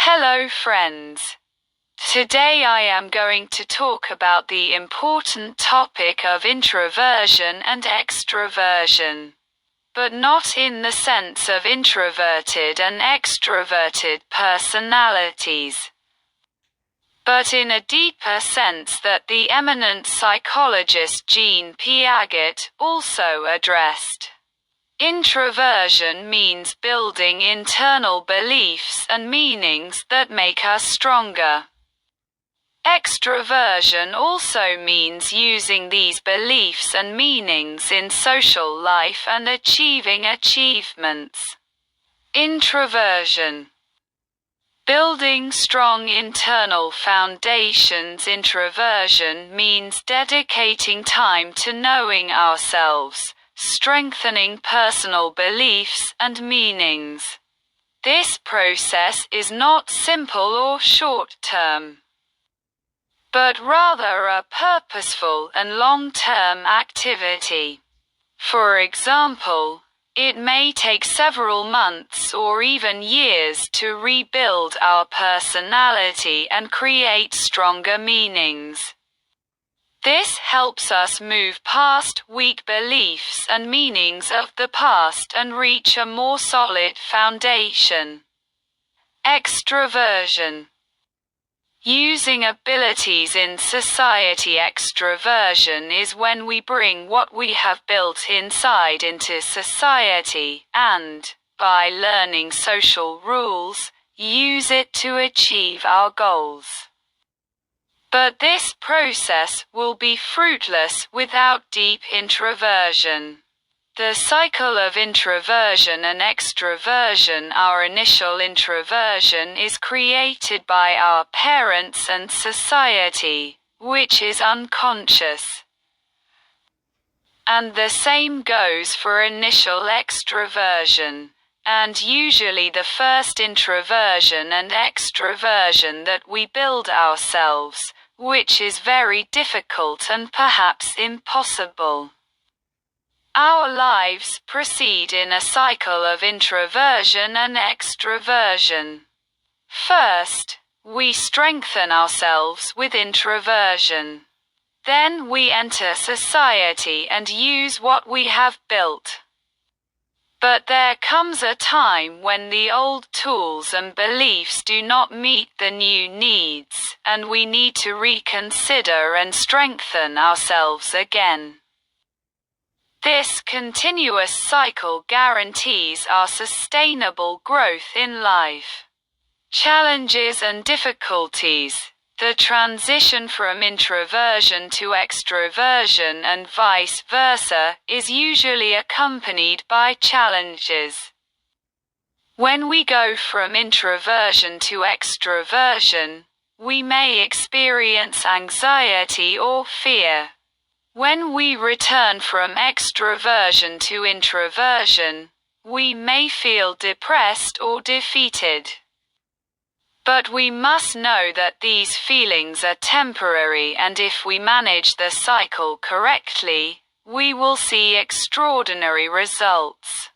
Hello friends. Today I am going to talk about the important topic of introversion and extroversion. But not in the sense of introverted and extroverted personalities, but in a deeper sense that the eminent psychologist Jean Piaget also addressed. Introversion means building internal beliefs and meanings that make us stronger. Extroversion also means using these beliefs and meanings in social life and achieving achievements. Introversion. Building strong internal foundations. Introversion means dedicating time to knowing ourselves, strengthening personal beliefs and meanings. This process is not simple or short-term, but rather a purposeful and long-term activity. For example, it may take several months or even years to rebuild our personality and create stronger meanings. This helps us move past weak beliefs and meanings of the past and reach a more solid foundation. Extroversion. Using abilities in society. Extroversion is when we bring what we have built inside into society and, by learning social rules, use it to achieve our goals. But this process will be fruitless without deep introversion. The cycle of introversion and extroversion. Our initial introversion is created by our parents and society, which is unconscious. And the same goes for initial extroversion. And usually the first introversion and extroversion that we build ourselves, which is very difficult and perhaps impossible. Our lives proceed in a cycle of introversion and extroversion. First, we strengthen ourselves with introversion. Then we enter society and use what we have built. But there comes a time when the old tools and beliefs do not meet the new needs, and we need to reconsider and strengthen ourselves again. This continuous cycle guarantees our sustainable growth in life. Challenges and difficulties. The transition from introversion to extroversion and vice versa is usually accompanied by challenges. When we go from introversion to extroversion, we may experience anxiety or fear. When we return from extroversion to introversion, we may feel depressed or defeated. But we must know that these feelings are temporary, and if we manage the cycle correctly, we will see extraordinary results.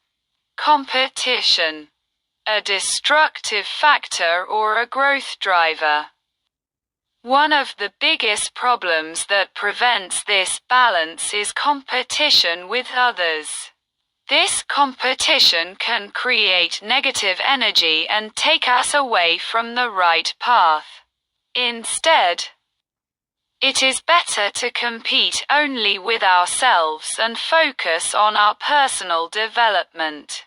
Competition. A destructive factor or a growth driver. One of the biggest problems that prevents this balance is competition with others. This competition can create negative energy and take us away from the right path. Instead, it is better to compete only with ourselves and focus on our personal development.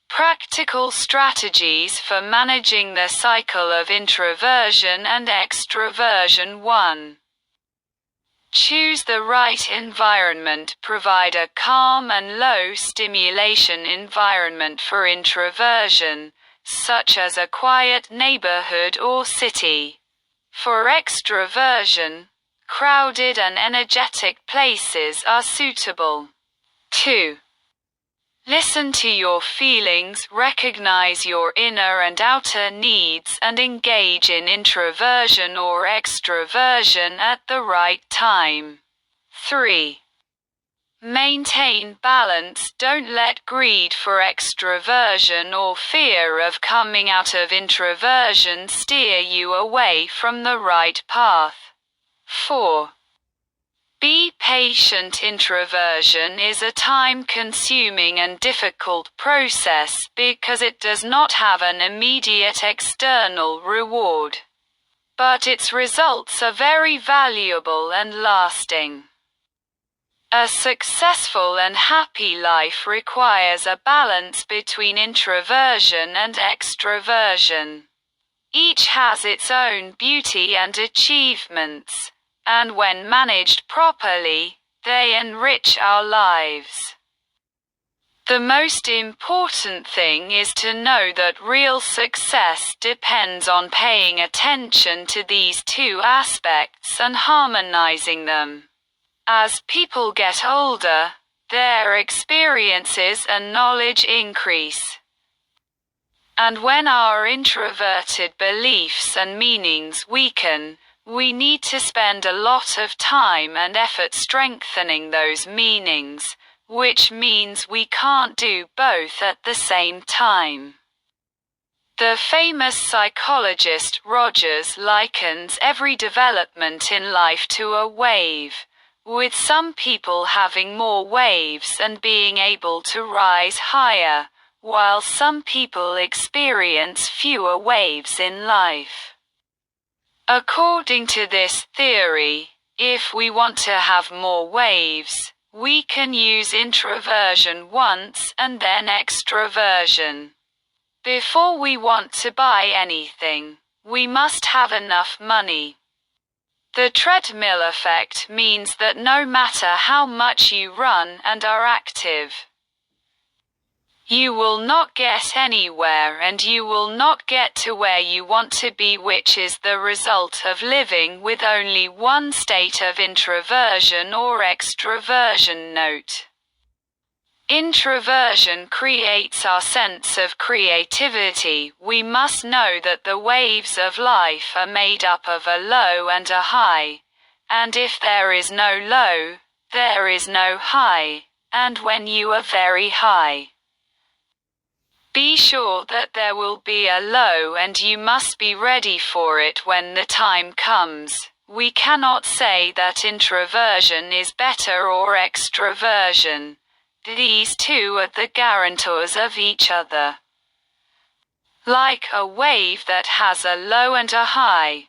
Practical strategies for managing the cycle of introversion and extroversion. 1. Choose the right environment. Provide a calm and low stimulation environment for introversion, such as a quiet neighborhood or city. For extroversion, crowded and energetic places are suitable. 2. Listen to your feelings, recognize your inner and outer needs, and engage in introversion or extroversion at the right time. 3. Maintain balance. Don't let greed for extroversion or fear of coming out of introversion steer you away from the right path. 4. Be patient. Introversion is a time-consuming and difficult process because it does not have an immediate external reward. But its results are very valuable and lasting. A successful and happy life requires a balance between introversion and extroversion. Each has its own beauty and achievements, and when managed properly, they enrich our lives. The most important thing is to know that real success depends on paying attention to these two aspects and harmonizing them. As people get older, their experiences and knowledge increase. And when our introverted beliefs and meanings weaken, we need to spend a lot of time and effort strengthening those meanings, which means we can't do both at the same time. The famous psychologist Rogers likens every development in life to a wave, with some people having more waves and being able to rise higher, while some people experience fewer waves in life. According to this theory, if we want to have more waves, we can use introversion once and then extroversion. Before we want to buy anything, we must have enough money. The treadmill effect means that no matter how much you run and are active, you will not get anywhere and you will not get to where you want to be, which is the result of living with only one state of introversion or extroversion. Note: introversion creates our sense of creativity. We must know that the waves of life are made up of a low and a high, and if there is no low, there is no high, and when you are very high, be sure that there will be a low and you must be ready for it when the time comes. We cannot say that introversion is better or extroversion. These two are the guarantors of each other. Like a wave that has a low and a high.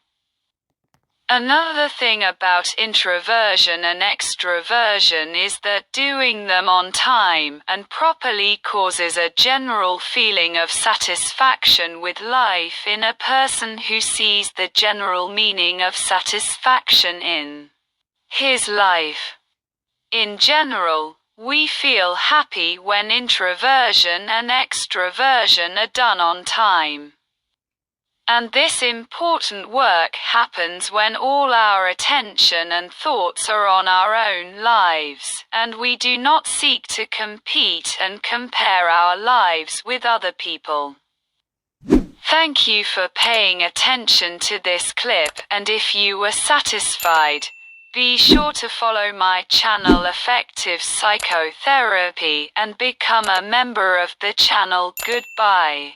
Another thing about introversion and extroversion is that doing them on time and properly causes a general feeling of satisfaction with life in a person who sees the general meaning of satisfaction in his life. In general, we feel happy when introversion and extroversion are done on time. And this important work happens when all our attention and thoughts are on our own lives, and we do not seek to compete and compare our lives with other people. Thank you for paying attention to this clip, and if you were satisfied, be sure to follow my channel Effective Psychotherapy and become a member of the channel. Goodbye.